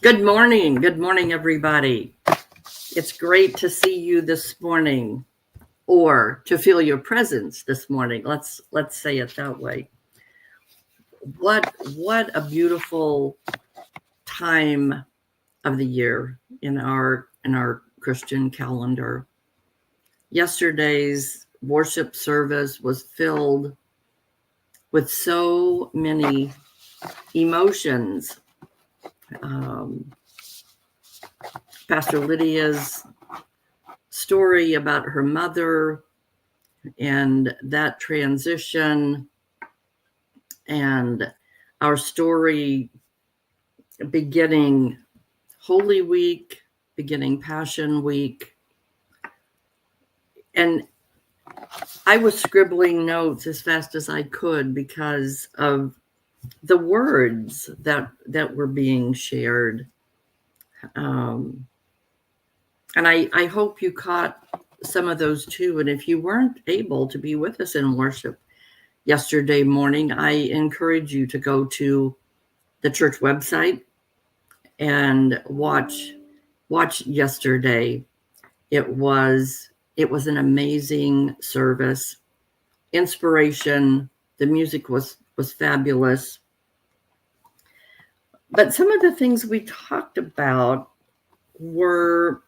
Good morning. Good morning, everybody. It's great to see you this morning, or to feel your presence this morning. Let's say it that way. What a beautiful time of the year in our Christian calendar. Yesterday's worship service was filled with so many emotions. Pastor Lydia's story about her mother and that transition, and our story beginning Holy Week, beginning Passion Week. And I was scribbling notes as fast as I could because of the words that were being shared. And I hope you caught some of those too. And if you weren't able to be with us in worship yesterday morning, I encourage you to go to the church website and watch yesterday. It was an amazing service. Inspiration. The music was fabulous. But some of the things we talked about were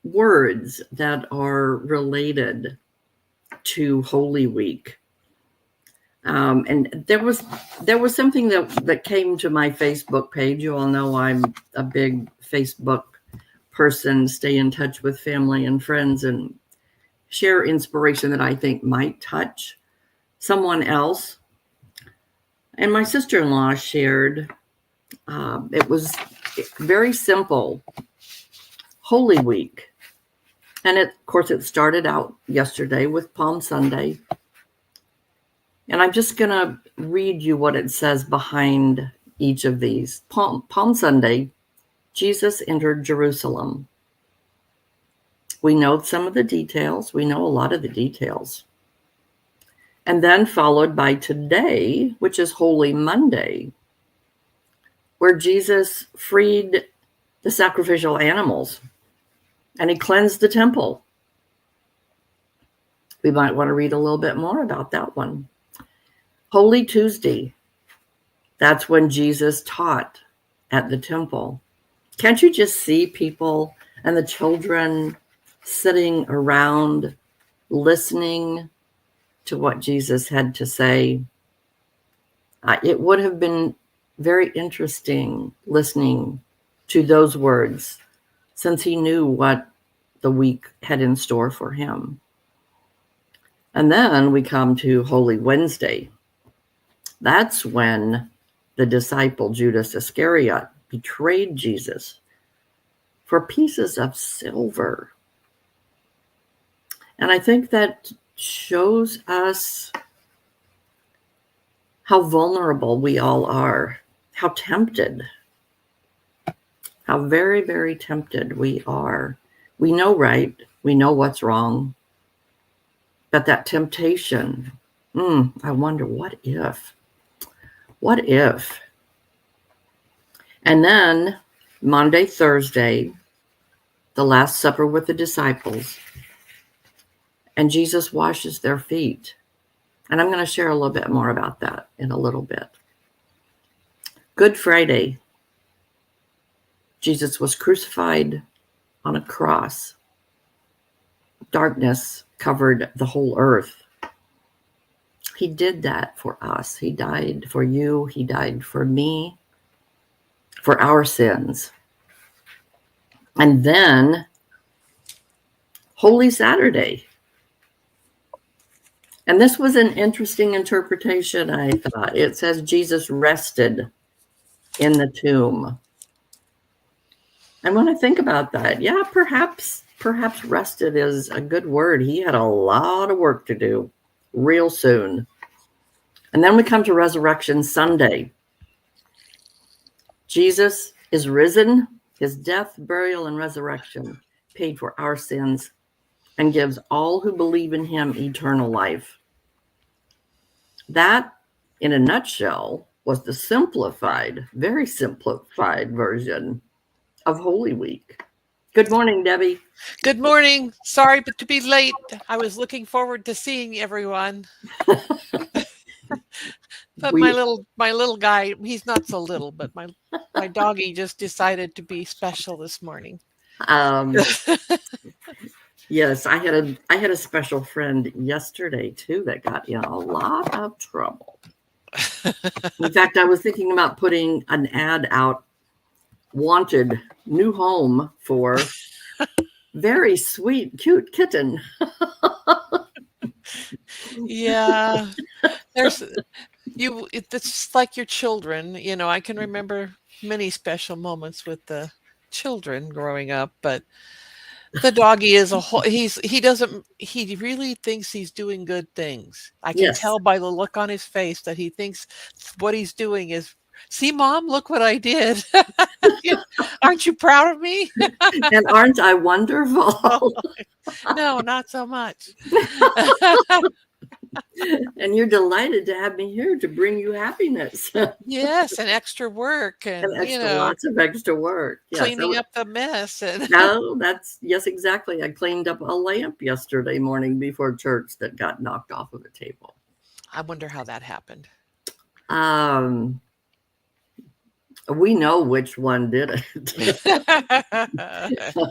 words that are related to Holy Week. And there was something that came to my Facebook page. You all know I'm a big Facebook person, stay in touch with family and friends and share inspiration that I think might touch someone else. And my sister-in-law shared, it was very simple, Holy Week. And of course, it started out yesterday with Palm Sunday. And I'm just going to read you what it says behind each of these. Palm Sunday, Jesus entered Jerusalem. We know some of the details. We know a lot of the details. And then followed by today, which is Holy Monday, where Jesus freed the sacrificial animals and he cleansed the temple. We might want to read a little bit more about that one. Holy Tuesday, that's when Jesus taught at the temple. Can't you just see people and the children sitting around listening to what Jesus had to say? It would have been very interesting listening to those words, since he knew what the week had in store for him. And then we come to Holy Wednesday. That's when the disciple Judas Iscariot betrayed Jesus for pieces of silver. And I think that shows us how vulnerable we all are, how tempted, how very, very tempted we are. We know right, we know what's wrong, but that temptation, I wonder, what if? What if? And then Monday, Thursday, the Last Supper with the disciples, and Jesus washes their feet. And I'm going to share a little bit more about that in a little bit. Good Friday, Jesus was crucified on a cross. Darkness covered the whole earth. He did that for us. He died for you. He died for me, for our sins. And then Holy Saturday. And this was an interesting interpretation, I thought. It says Jesus rested in the tomb. And when I think about that, yeah, perhaps perhaps rested is a good word. He had a lot of work to do real soon. And then we come to Resurrection Sunday. Jesus is risen. His death, burial, and resurrection paid for our sins and gives all who believe in him eternal life. That, in a nutshell, was the simplified, very simplified version of Holy Week. Good morning, Debbie. Good morning. Sorry but to be late. I was looking forward to seeing everyone. But my little guy, he's not so little, but my doggy just decided to be special this morning. Yes, I had a special friend yesterday too that got in a lot of trouble. In fact, I was thinking about putting an ad out, wanted new home for very sweet, cute kitten. Yeah, it's like your children. You know, I can remember many special moments with the children growing up, but the doggy is he really thinks he's doing good things. I can tell by the look on his face that he thinks what he's doing is, see, Mom, look what I did. Aren't you proud of me? And aren't I wonderful? Oh, no, not so much. And you're delighted to have me here to bring you happiness. Yes, and extra work and lots of extra work. Cleaning up the mess. And no, yes, exactly. I cleaned up a lamp yesterday morning before church that got knocked off of a table. I wonder how that happened. We know which one did it.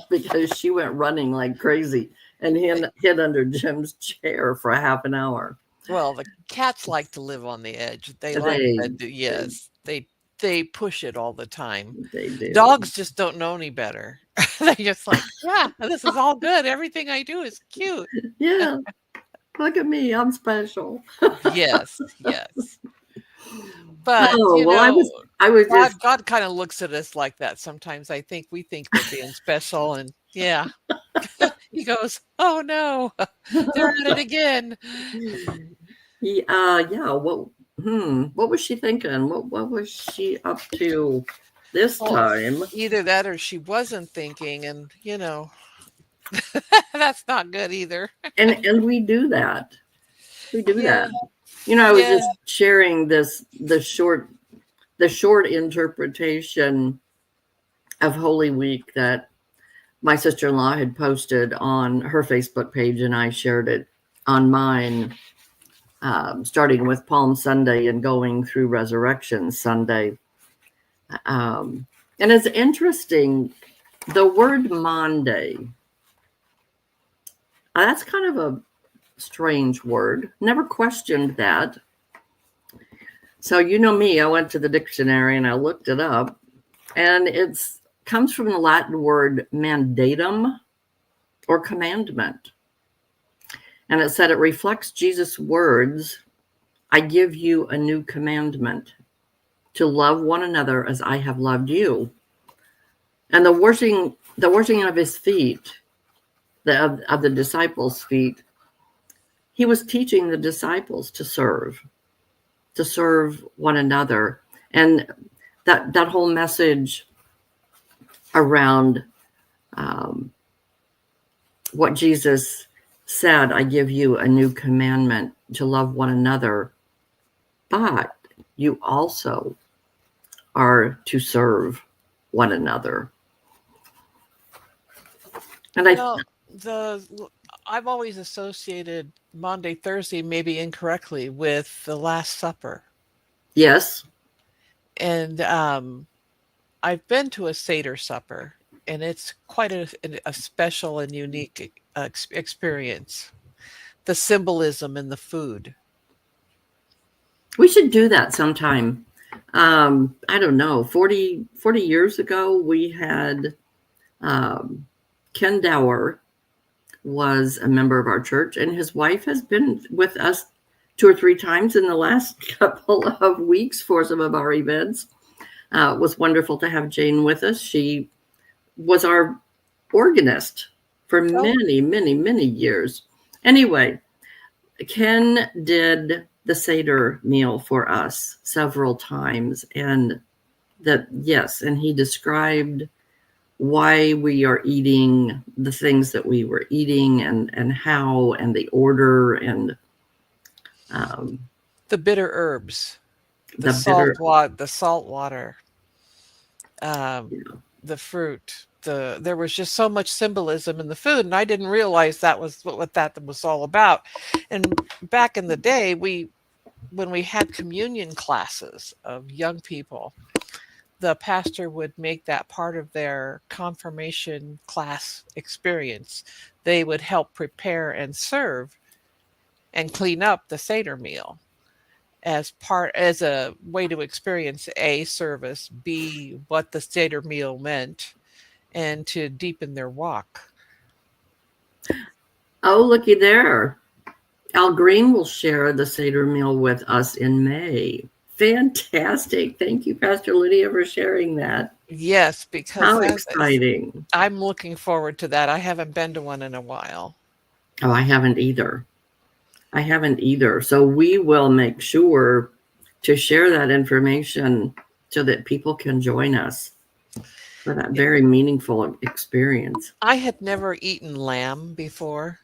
Because she went running like crazy and hid under Jim's chair for a half an hour. Well, the cats like to live on the edge. They push it all the time. They do. Dogs just don't know any better. They're just like, yeah, this is all good. Everything I do is cute. Yeah. Look at me. I'm special. Yes. But God kind of looks at us like that sometimes. I think we think we're being special, and yeah, he goes, "Oh no, they're at it again." Yeah. What was she thinking? What was she up to this time? Either that, or she wasn't thinking, and that's not good either. And we do that. We do that. I was just sharing the short interpretation of Holy Week that my sister-in-law had posted on her Facebook page, and I shared it on mine, starting with Palm Sunday and going through Resurrection Sunday. And it's interesting, the word Monday, that's kind of a strange word. Never questioned that. So you know me, I went to the dictionary and I looked it up, and it comes from the Latin word mandatum, or commandment. And it said it reflects Jesus' words, "I give you a new commandment, to love one another as I have loved you." And the washing of his feet, of the disciples' feet, he was teaching the disciples to serve one another. And that whole message around what Jesus said, "I give you a new commandment, to love one another, but you also are to serve one another." And I've always associated Maundy, Thursday, maybe incorrectly, with the Last Supper. Yes. And I've been to a Seder supper, and it's quite a special and unique experience. The symbolism in the food. We should do that sometime. I don't know, 40 years ago, we had Ken Dower was a member of our church, and his wife has been with us 2 or 3 times in the last couple of weeks for some of our events. It was wonderful to have Jane with us. She was our organist for Oh, many years. Anyway, Ken did the Seder meal for us several times, and and he described why we are eating the things that we were eating, and how, and the order, and um, the bitter herbs, the bitter. the salt water, um, the fruit. There was just so much symbolism in the food, and I didn't realize that was what that was all about. And back in the day, when we had communion classes of young people, the pastor would make that part of their confirmation class experience. They would help prepare and serve and clean up the Seder meal as a way to experience A, service, B, what the Seder meal meant, and to deepen their walk. Oh, looky there. Al Green will share the Seder meal with us in May. Fantastic. Thank you, Pastor Lydia, for sharing that. Yes, because How exciting. I'm looking forward to that. I haven't been to one in a while. Oh, I haven't either. So we will make sure to share that information so that people can join us for that very meaningful experience. I had never eaten lamb before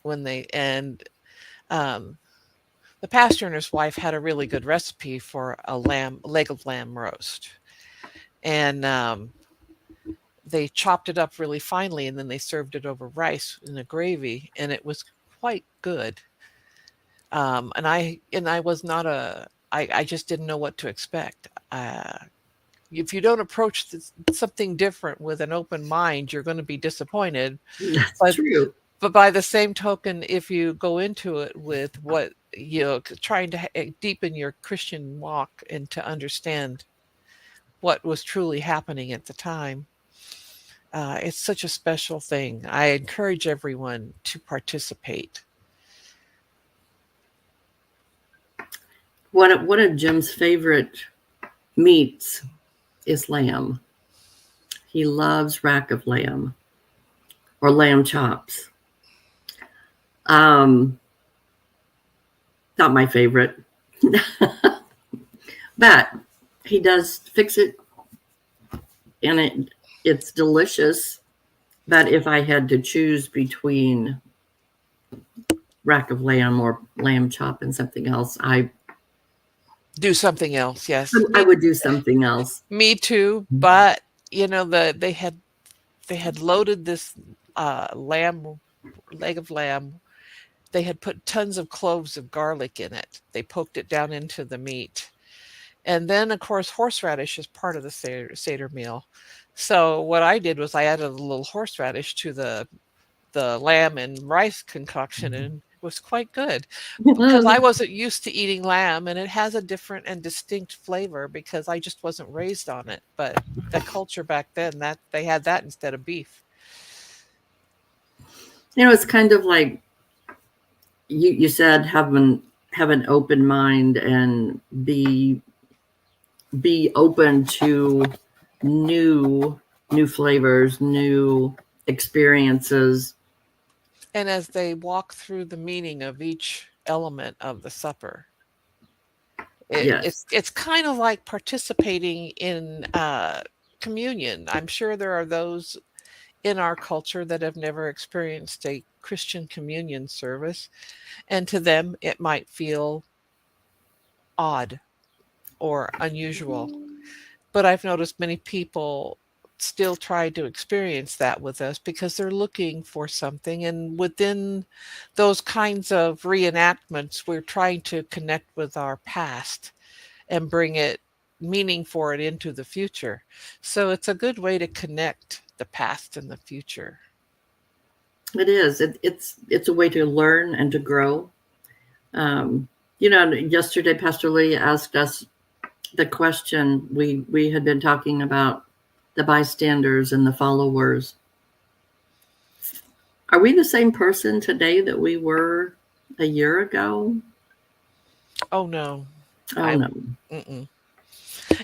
um, the pastor and his wife had a really good recipe for a leg of lamb roast. And they chopped it up really finely, and then they served it over rice in a gravy, and it was quite good. And I was not I just didn't know what to expect. If you don't approach something different with an open mind, you're going to be disappointed. That's true. But by the same token, if you go into it with trying to deepen your Christian walk and to understand what was truly happening at the time, it's such a special thing. I encourage everyone to participate. One of Jim's favorite meats is lamb. He loves rack of lamb or lamb chops. Not my favorite, but he does fix it, and it's delicious. But if I had to choose between rack of lamb or lamb chop and something else, I Do something else, yes. I would do something else. Me too, but they had loaded this leg of lamb. They had put tons of cloves of garlic in it. They poked it down into the meat. And then, of course, horseradish is part of the Seder meal. So what I did was I added a little horseradish to the lamb and rice concoction, and it was quite good because I wasn't used to eating lamb, and it has a different and distinct flavor because I just wasn't raised on it. But the culture back then, that they had that instead of beef. It's kind of like you said, have an open mind and be open to new flavors, new experiences. And as they walk through the meaning of each element of the supper, it's kind of like participating in communion. I'm sure there are those in our culture that have never experienced a Christian communion service, and to them it might feel odd or unusual. But I've noticed many people still try to experience that with us because they're looking for something. And within those kinds of reenactments, we're trying to connect with our past and bring meaning for it into the future. So it's a good way to connect the past and the future. It is. It's a way to learn and to grow. Yesterday, Pastor Lee asked us the question. We had been talking about the bystanders and the followers. Are we the same person today that we were a year ago? Oh, no. No. Mm-mm.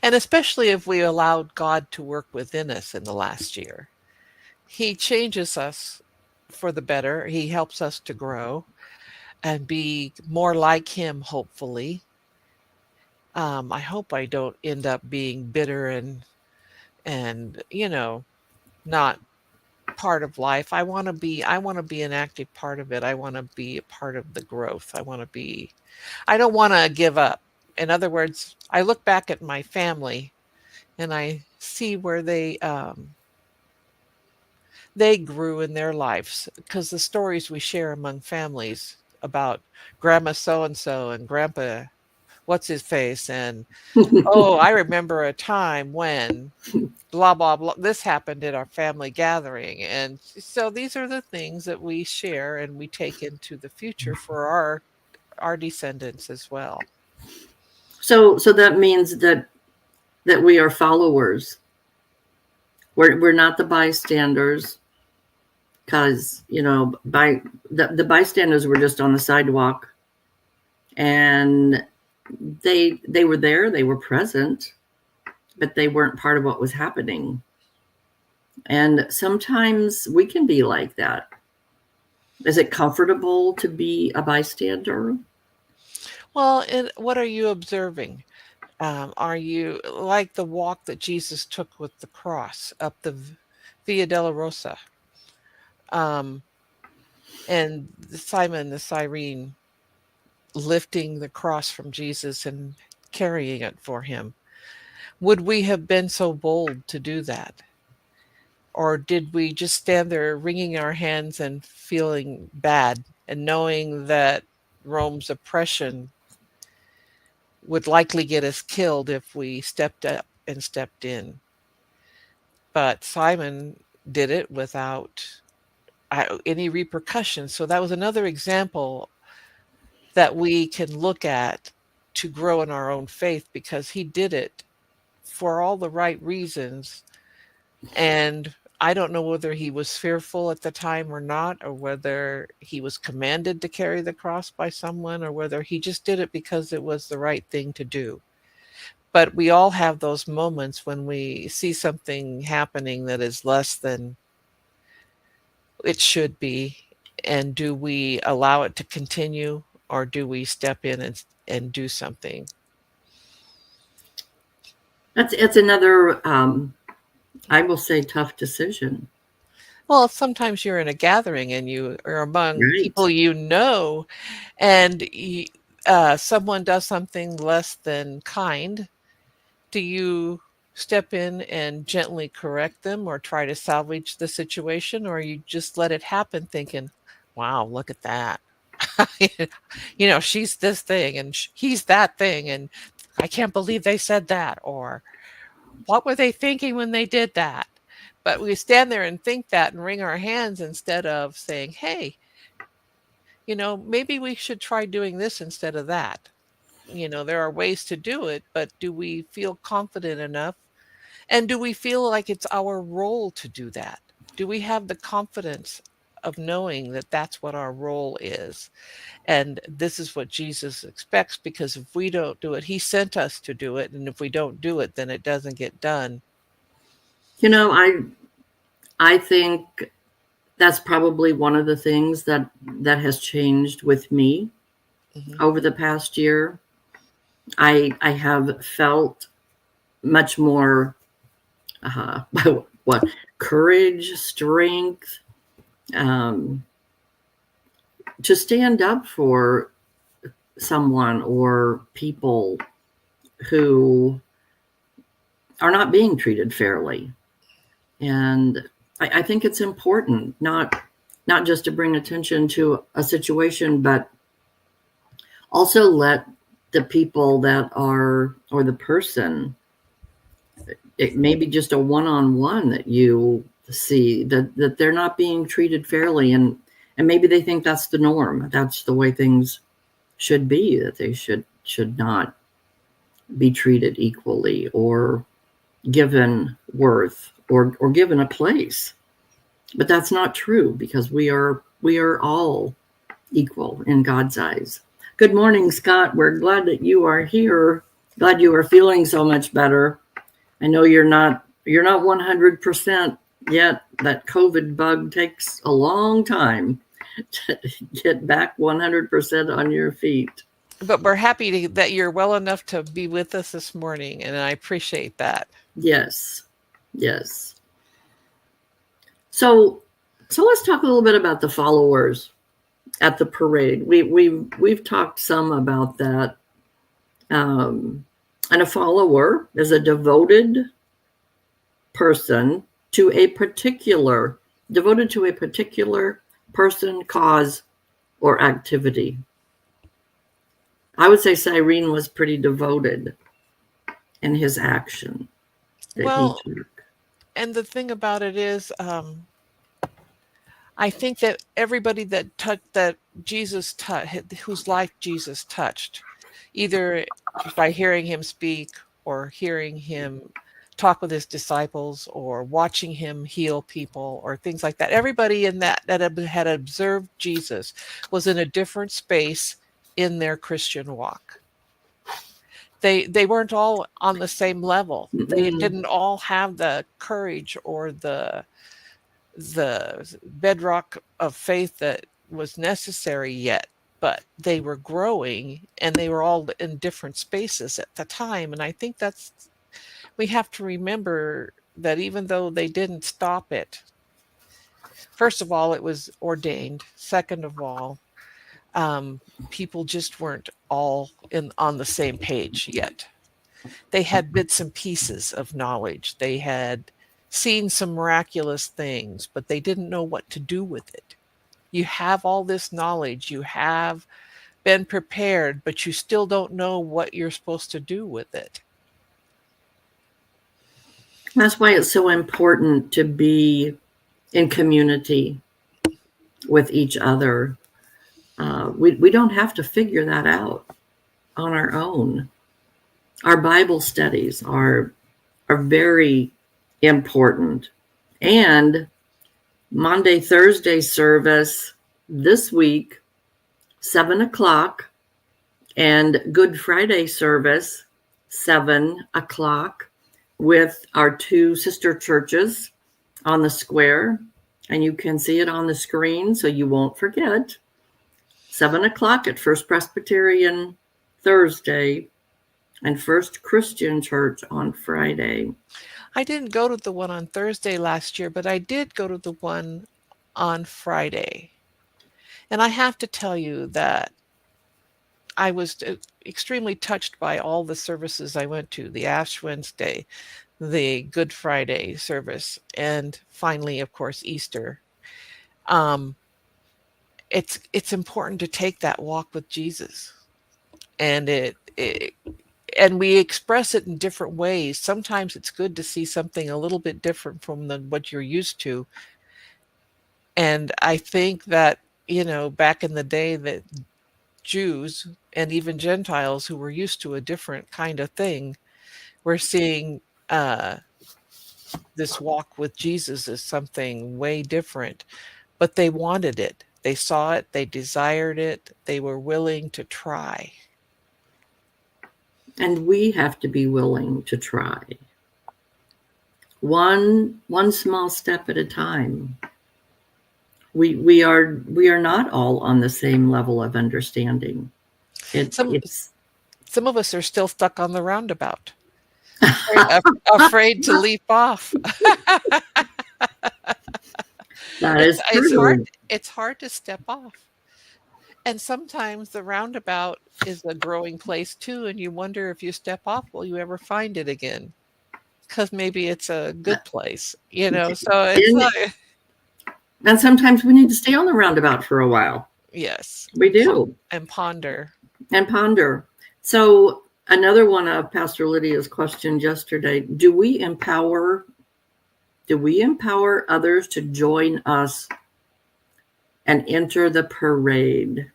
And especially if we allowed God to work within us in the last year. He changes us for the better. He helps us to grow and be more like him, hopefully. I hope I don't end up being bitter and not part of life. I want to be an active part of it. I want to be a part of the growth. I don't want to give up. In other words, I look back at my family and I see where they grew in their lives, because the stories we share among families about grandma so and so and grandpa what's his face, and oh, I remember a time when blah blah blah this happened at our family gathering. And so these are the things that we share and we take into the future for our descendants as well. So that means that we are followers. We're not the bystanders, because by the bystanders were just on the sidewalk, and they were there, they were present, but they weren't part of what was happening. And sometimes we can be like that. Is it comfortable to be a bystander? Well, and what are you observing? Are you like the walk that Jesus took with the cross up the Via della Rosa? And Simon the Cyrene lifting the cross from Jesus and carrying it for him. Would we have been so bold to do that? Or did we just stand there wringing our hands and feeling bad and knowing that Rome's oppression would likely get us killed if we stepped up and stepped in? But Simon did it without any repercussions. So that was another example that we can look at to grow in our own faith, because he did it for all the right reasons. And I don't know whether he was fearful at the time or not, or whether he was commanded to carry the cross by someone, or whether he just did it because it was the right thing to do. But we all have those moments when we see something happening that is less than it should be. And do we allow it to continue, or do we step in and do something? It's another, I will say, tough decision. Well, sometimes you're in a gathering and you are among Right. people and someone does something less than kind. Do you step in and gently correct them or try to salvage the situation, or you just let it happen thinking, wow, look at that. She's this thing and he's that thing, and I can't believe they said that, or what were they thinking when they did that? But we stand there and think that and wring our hands instead of saying, hey, maybe we should try doing this instead of that. There are ways to do it, but do we feel confident enough? And do we feel like it's our role to do that? Do we have the confidence of knowing that that's what our role is? And this is what Jesus expects, because if we don't do it, he sent us to do it. And if we don't do it, then it doesn't get done. I think that's probably one of the things that has changed with me over the past year. I have felt much more courage, strength, to stand up for someone or people who are not being treated fairly. And I think it's important not just to bring attention to a situation, but also let the people that are, or the person, it may be just a one-on-one that you see that they're not being treated fairly, and maybe they think that's the norm. That's the way things should be, that they should not be treated equally or given worth or given a place. But that's not true, because we are all equal in God's eyes. Good morning, Scott. We're glad that you are here. Glad you are feeling so much better. I know you're not 100% Yet that COVID bug takes a long time to get back 100% on your feet. But we're happy that you're well enough to be with us this morning, and I appreciate that. Yes. Yes. So let's talk a little bit about the followers at the parade. We've talked some about that. And a follower is a devoted person to a particular, devoted to a particular person, cause, or activity. I would say Cyrene was pretty devoted in his action that Well, he took. and the thing about it is, I think that everybody that Jesus whose life Jesus touched, either by hearing him speak or hearing him talk with his disciples or watching him heal people or things like that, everybody in that had observed Jesus was in a different space in their Christian walk. They weren't all on the same level. They didn't all have the courage or the bedrock of faith that was necessary yet, but they were growing and they were all in different spaces at the time. And I think we have to remember that even though they didn't stop it, first of all, it was ordained. Second of all, people just weren't all on the same page yet. They had bits and pieces of knowledge. They had seen some miraculous things, but they didn't know what to do with it. You have all this knowledge, you have been prepared, but you still don't know what you're supposed to do with it. That's why it's so important to be in community with each other. We don't have to figure that out on our own. Our Bible studies are very important. And Monday, Thursday service this week, 7:00, and Good Friday service, 7:00, with our two sister churches on the square. And you can see it on the screen so you won't forget. 7:00 at First Presbyterian Thursday and First Christian Church on Friday. I didn't go to the one on Thursday last year, but I did go to the one on Friday. And I have to tell you that I was extremely touched by all the services I went to, the Ash Wednesday, the Good Friday service, and finally, of course, Easter. It's important to take that walk with Jesus. And and we express it in different ways. Sometimes it's good to see something a little bit different from what you're used to. And I think that, back in the day, that Jews and even Gentiles who were used to a different kind of thing were seeing this walk with Jesus as something way different, but they wanted it. They saw it, they desired it, they were willing to try. And we have to be willing to try. One small step at a time. We are not all on the same level of understanding. Some of us are still stuck on the roundabout, afraid to leap off. That is true. It's hard to step off. And sometimes the roundabout is a growing place too, and you wonder if you step off, will you ever find it again? Because maybe it's a good place, so it's like... And sometimes we need to stay on the roundabout for a while. Yes. We do. And ponder. So another one of Pastor Lydia's questions yesterday, do we empower others to join us and enter the parade?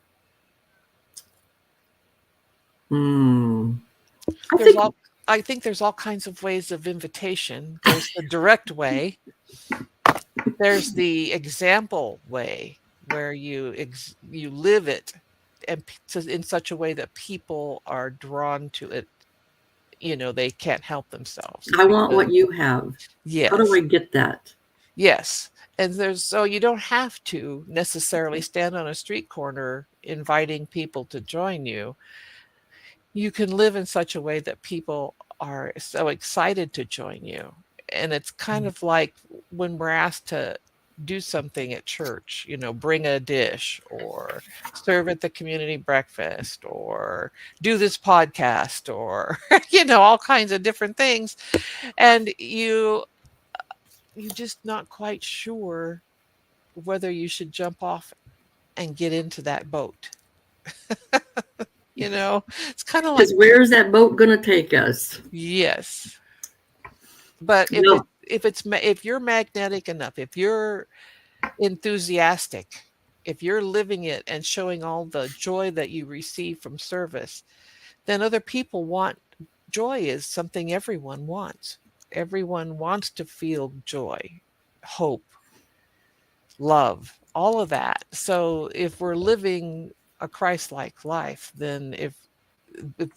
I think there's all kinds of ways of invitation. There's the direct way. There's the example way, where you live it, and in such a way that people are drawn to it. They can't help themselves. I want what you have. Yes. How do I get that? Yes. And so you don't have to necessarily stand on a street corner inviting people to join you. You can live in such a way that people are so excited to join you. And it's kind of like when we're asked to do something at church, bring a dish or serve at the community breakfast or do this podcast or, all kinds of different things. And you just not quite sure whether you should jump off and get into that boat. It's kind of like, Because where is that boat going to take us? yes. But No. if you're magnetic enough, if you're enthusiastic, if you're living it and showing all the joy that you receive from service, then other people want joy is something everyone wants. Everyone wants to feel joy, hope, love, all of that. So if we're living a Christ-like life, then if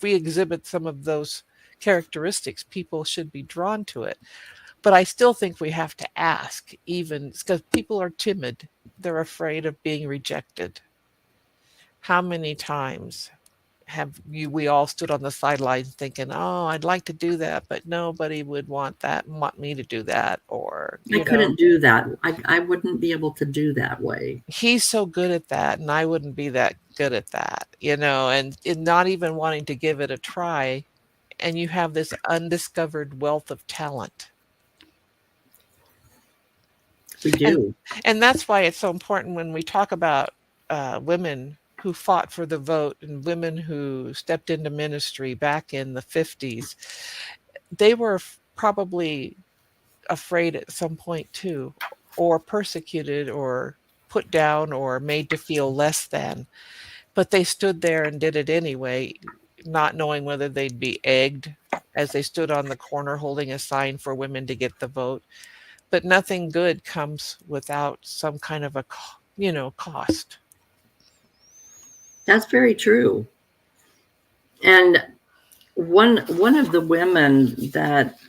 we exhibit some of those characteristics, people should be drawn to it. But I still think we have to ask, even because people are timid. They're afraid of being rejected. How many times have we all stood on the sidelines thinking, oh, I'd like to do that, but nobody would want me to do that. Or, I couldn't do that. I wouldn't be able to do that way. he's so good at that, and I wouldn't be that good at that, and not even wanting to give it a try. And you have this undiscovered wealth of talent. We do. And that's why it's so important when we talk about women who fought for the vote and women who stepped into ministry back in the 50s. They were probably afraid at some point too, or persecuted or put down or made to feel less than. But they stood there and did it anyway, not knowing whether they'd be egged as they stood on the corner holding a sign for women to get the vote. But nothing good comes without some kind of a, cost. That's very true. And one of the women that,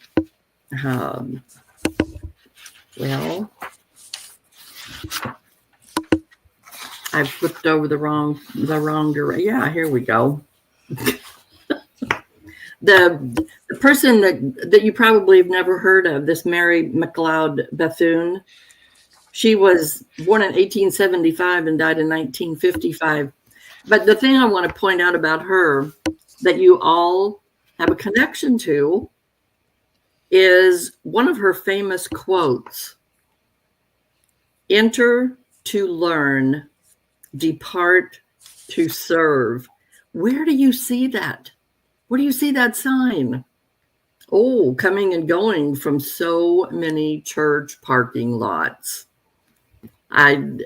well, I flipped over the wrong direction. Yeah, here we go. The person that you probably have never heard of, this Mary McLeod Bethune, she was born in 1875 and died in 1955. But the thing I want to point out about her that you all have a connection to is one of her famous quotes: "Enter to learn, depart to serve." Where do you see that? Where do you see that sign? Oh, coming and going from so many church parking lots. And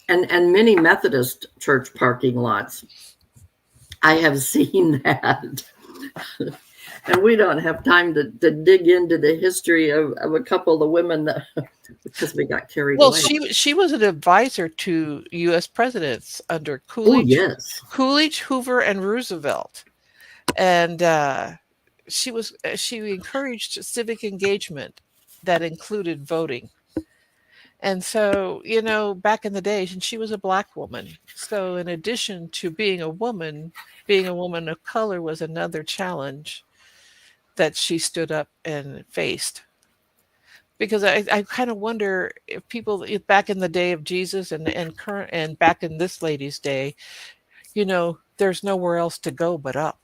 many Methodist church parking lots. I have seen that. And we don't have time to dig into the history of a couple of the women that, because we got carried away. She was an advisor to U.S. presidents under Oh, yes. Coolidge, Hoover, and Roosevelt. And she encouraged civic engagement that included voting. And so, back in the day, and she was a Black woman. So in addition to being a woman of color was another challenge that she stood up and faced. Because I kind of wonder if back in the day of Jesus and back in this lady's day, there's nowhere else to go but up.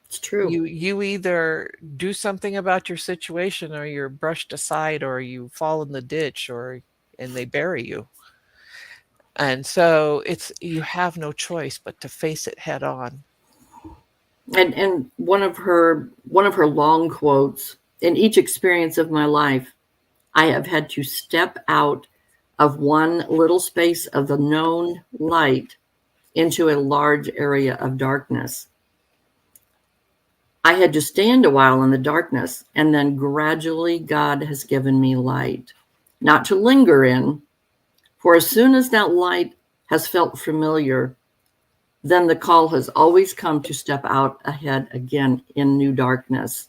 It's true. You either do something about your situation, or you're brushed aside, or you fall in the ditch, and they bury you. And so you have no choice but to face it head on. And one of her long quotes: "In each experience of my life, I have had to step out of one little space of the known light into a large area of darkness. I had to stand a while in the darkness, and then gradually God has given me light, not to linger in, for as soon as that light has felt familiar, then the call has always come to step out ahead again in new darkness."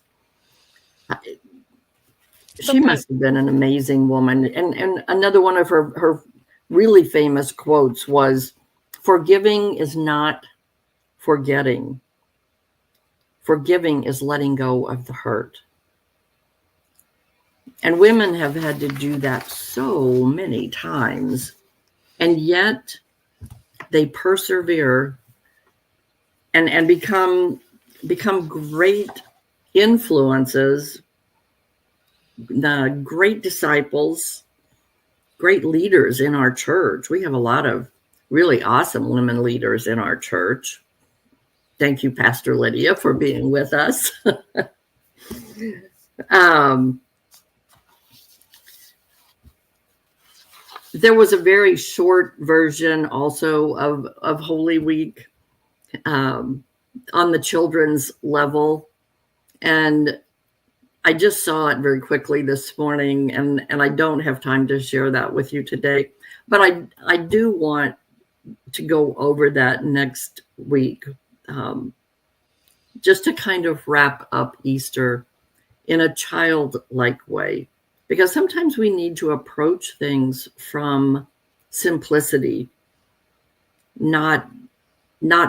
She must have been an amazing woman. And another one of her really famous quotes was, "Forgiving is not forgetting. Forgiving is letting go of the hurt." And women have had to do that so many times. And yet they persevere and become great influences, great disciples, great leaders in our church. We have a lot of really awesome women leaders in our church. Thank you, Pastor Lydia, for being with us. There was a very short version also of Holy Week on the children's level. And I just saw it very quickly this morning, and I don't have time to share that with you today. But I do want to go over that next week, just to kind of wrap up Easter in a childlike way. Because sometimes we need to approach things from simplicity, not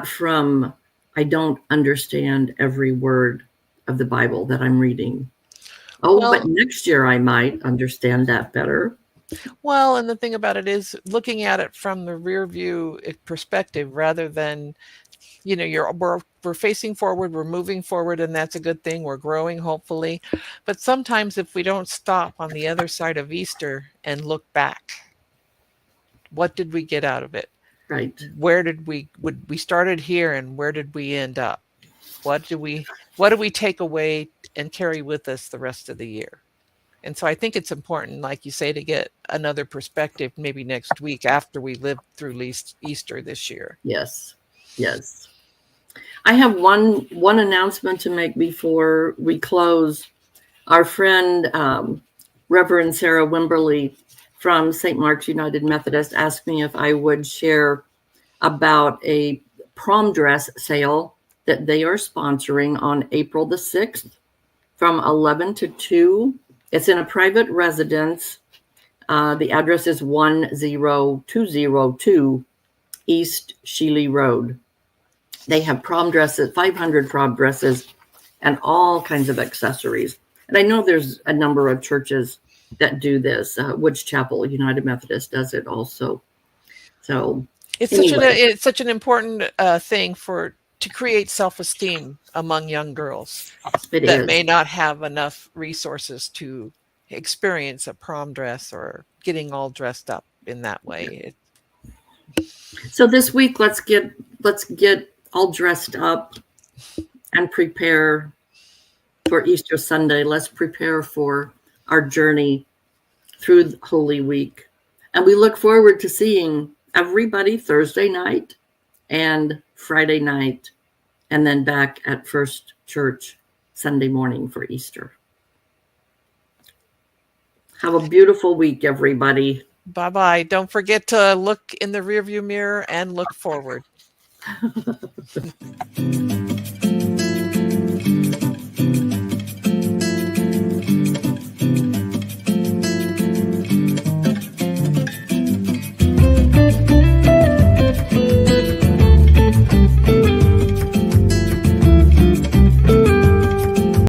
from, I don't understand every word of the Bible that I'm reading. But next year I might understand that better. Well, and the thing about it is looking at it from the rear view perspective rather than, we're facing forward, we're moving forward, and that's a good thing. We're growing, hopefully. But sometimes if we don't stop on the other side of Easter and look back, what did we get out of it? Right. Where did we started here, and where did we end up? What do we take away and carry with us the rest of the year? And so I think it's important, like you say, to get another perspective maybe next week after we live through Easter this year. Yes. Yes. I have one announcement to make before we close. Our friend, Reverend Sarah Wimberly from St. Mark's United Methodist asked me if I would share about a prom dress sale that they are sponsoring on April the 6th from 11 to 2. It's in a private residence. The address is 10202 East Shealy Road. They have prom dresses, 500 prom dresses, and all kinds of accessories. And I know there's a number of churches that do this. Woods Chapel United Methodist does it also. So it's such an important thing to create self-esteem among young girls that may not have enough resources to experience a prom dress or getting all dressed up in that way. So this week, let's get all dressed up and prepare for Easter Sunday. Let's prepare for our journey through Holy Week. And we look forward to seeing everybody Thursday night and Friday night, and then back at First Church Sunday morning for Easter. Have a beautiful week, everybody. Bye-bye. Don't forget to look in the rearview mirror and look forward.